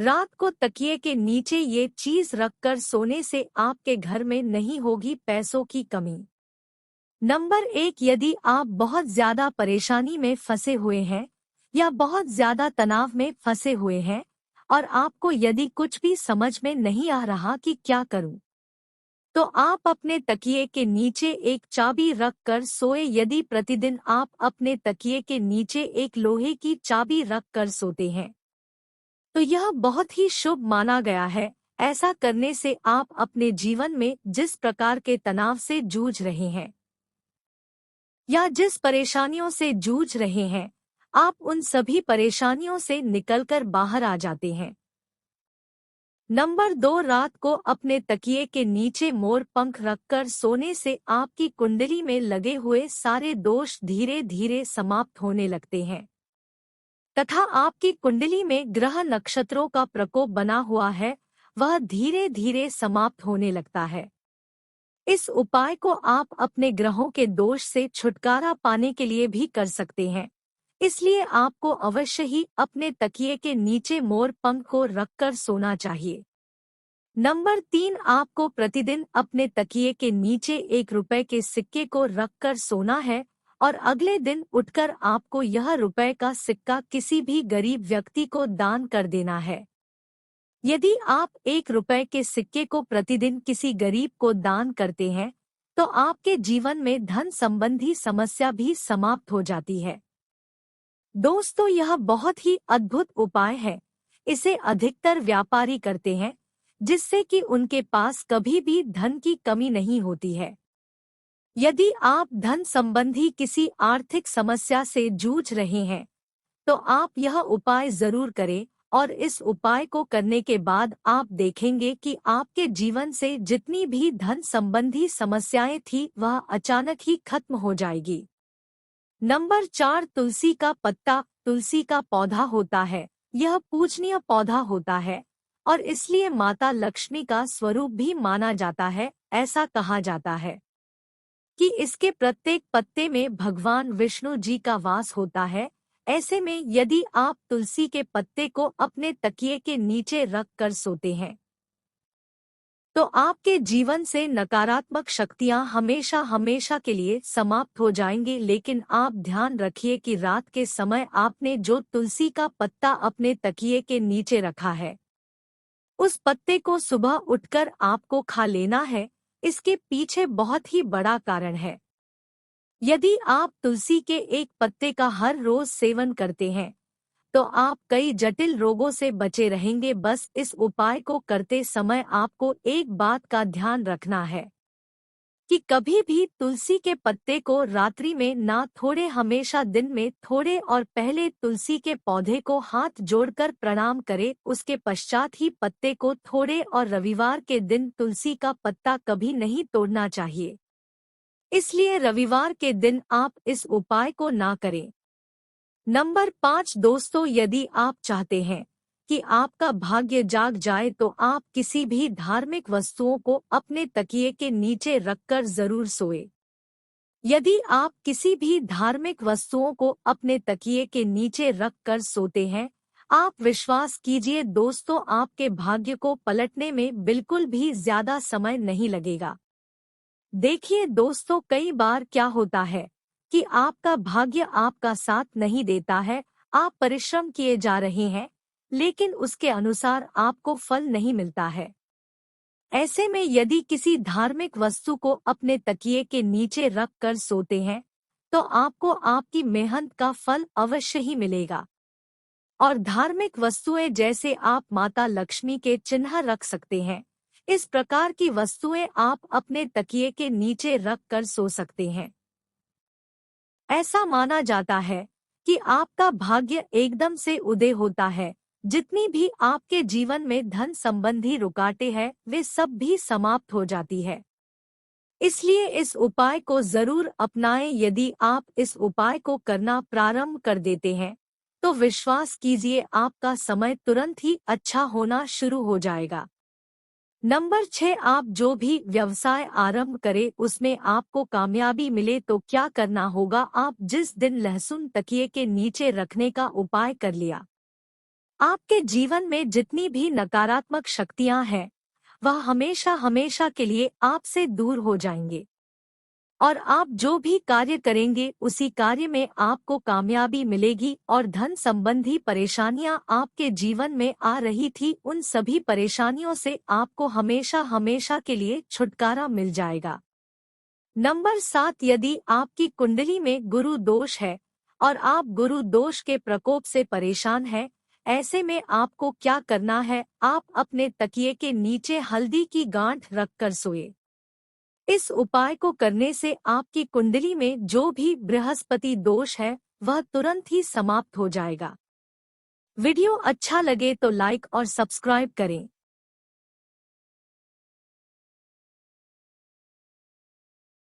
रात को तकिए के नीचे ये चीज रखकर सोने से आपके घर में नहीं होगी पैसों की कमी। नंबर 1, यदि आप बहुत ज्यादा परेशानी में फंसे हुए हैं या बहुत ज्यादा तनाव में फंसे हुए हैं और आपको यदि कुछ भी समझ में नहीं आ रहा कि क्या करूं, तो आप अपने तकिए के नीचे एक चाबी रख कर सोए। यदि प्रतिदिन आप अपने तकिए के नीचे एक लोहे की चाबी रख कर सोते हैं तो यह बहुत ही शुभ माना गया है। ऐसा करने से आप अपने जीवन में जिस प्रकार के तनाव से जूझ रहे हैं या जिस परेशानियों से जूझ रहे हैं, आप उन सभी परेशानियों से निकलकर बाहर आ जाते हैं। नंबर 2, रात को अपने तकिए के नीचे मोर पंख रखकर सोने से आपकी कुंडली में लगे हुए सारे दोष धीरे धीरे समाप्त होने लगते हैं तथा आपकी कुंडली में ग्रह नक्षत्रों का प्रकोप बना हुआ है, वह धीरे धीरे समाप्त होने लगता है। इस उपाय को आप अपने ग्रहों के दोष से छुटकारा पाने के लिए भी कर सकते हैं, इसलिए आपको अवश्य ही अपने तकिए के नीचे मोर पंख को रखकर सोना चाहिए। नंबर 3, आपको प्रतिदिन अपने तकिए के नीचे 1 रुपए के सिक्के को रखकर सोना है और अगले दिन उठकर आपको यह रुपए का सिक्का किसी भी गरीब व्यक्ति को दान कर देना है। यदि आप 1 रुपए के सिक्के को प्रतिदिन किसी गरीब को दान करते हैं तो आपके जीवन में धन संबंधी समस्या भी समाप्त हो जाती है। दोस्तों, यह बहुत ही अद्भुत उपाय है। इसे अधिकतर व्यापारी करते हैं, जिससे कि उनके पास कभी भी धन की कमी नहीं होती है। यदि आप धन संबंधी किसी आर्थिक समस्या से जूझ रहे हैं तो आप यह उपाय जरूर करें और इस उपाय को करने के बाद आप देखेंगे कि आपके जीवन से जितनी भी धन संबंधी समस्याएं थी वह अचानक ही खत्म हो जाएगी। नंबर 4, तुलसी का पत्ता। तुलसी का पौधा होता है, यह पूजनीय पौधा होता है और इसलिए माता लक्ष्मी का स्वरूप भी माना जाता है। ऐसा कहा जाता है कि इसके प्रत्येक पत्ते में भगवान विष्णु जी का वास होता है। ऐसे में यदि आप तुलसी के पत्ते को अपने तकिए के नीचे रख कर सोते हैं तो आपके जीवन से नकारात्मक शक्तियां हमेशा हमेशा के लिए समाप्त हो जाएंगी। लेकिन आप ध्यान रखिए कि रात के समय आपने जो तुलसी का पत्ता अपने तकिए के नीचे रखा है उस पत्ते को सुबह उठकर आपको खा लेना है। इसके पीछे बहुत ही बड़ा कारण है। यदि आप तुलसी के एक पत्ते का हर रोज सेवन करते हैं तो आप कई जटिल रोगों से बचे रहेंगे। बस इस उपाय को करते समय आपको एक बात का ध्यान रखना है कि कभी भी तुलसी के पत्ते को रात्रि में ना थोड़े, हमेशा दिन में थोड़े और पहले तुलसी के पौधे को हाथ जोड़कर प्रणाम करें, उसके पश्चात ही पत्ते को थोड़े और रविवार के दिन तुलसी का पत्ता कभी नहीं तोड़ना चाहिए। इसलिए रविवार के दिन आप इस उपाय को ना करें। नंबर 5, दोस्तों, यदि आप चाहते हैं कि आपका भाग्य जाग जाए तो आप किसी भी धार्मिक वस्तुओं को अपने तकिए के नीचे रखकर जरूर सोए। यदि आप किसी भी धार्मिक वस्तुओं को अपने तकिए के नीचे रखकर सोते हैं, आप विश्वास कीजिए दोस्तों, आपके भाग्य को पलटने में बिल्कुल भी ज्यादा समय नहीं लगेगा। देखिए दोस्तों, कई बार क्या होता है कि आपका भाग्य आपका साथ नहीं देता है। आप परिश्रम किए जा रहे हैं लेकिन उसके अनुसार आपको फल नहीं मिलता है। ऐसे में यदि किसी धार्मिक वस्तु को अपने तकिए के नीचे रख कर सोते हैं तो आपको आपकी मेहनत का फल अवश्य ही मिलेगा। और धार्मिक वस्तुएं जैसे आप माता लक्ष्मी के चिन्ह रख सकते हैं, इस प्रकार की वस्तुएं आप अपने तकिए के नीचे रख कर सो सकते हैं। ऐसा माना जाता है कि आपका भाग्य एकदम से उदय होता है। जितनी भी आपके जीवन में धन संबंधी रुकावटें हैं वे सब भी समाप्त हो जाती है। इसलिए इस उपाय को जरूर अपनाएं। यदि आप इस उपाय को करना प्रारंभ कर देते हैं तो विश्वास कीजिए आपका समय तुरंत ही अच्छा होना शुरू हो जाएगा। नंबर 6, आप जो भी व्यवसाय आरंभ करें उसमें आपको कामयाबी मिले तो क्या करना होगा। आप जिस दिन लहसुन तकिए के नीचे रखने का उपाय कर लिया, आपके जीवन में जितनी भी नकारात्मक शक्तियां हैं, वह हमेशा हमेशा के लिए आपसे दूर हो जाएंगे और आप जो भी कार्य करेंगे उसी कार्य में आपको कामयाबी मिलेगी और धन संबंधी परेशानियां आपके जीवन में आ रही थी, उन सभी परेशानियों से आपको हमेशा हमेशा के लिए छुटकारा मिल जाएगा। नंबर 7, यदि आपकी कुंडली में गुरु दोष है और आप गुरु दोष के प्रकोप से परेशान हैं, ऐसे में आपको क्या करना है, आप अपने तकिए के नीचे हल्दी की गांठ रखकर सोए। इस उपाय को करने से आपकी कुंडली में जो भी बृहस्पति दोष है वह तुरंत ही समाप्त हो जाएगा। वीडियो अच्छा लगे तो लाइक और सब्सक्राइब करें।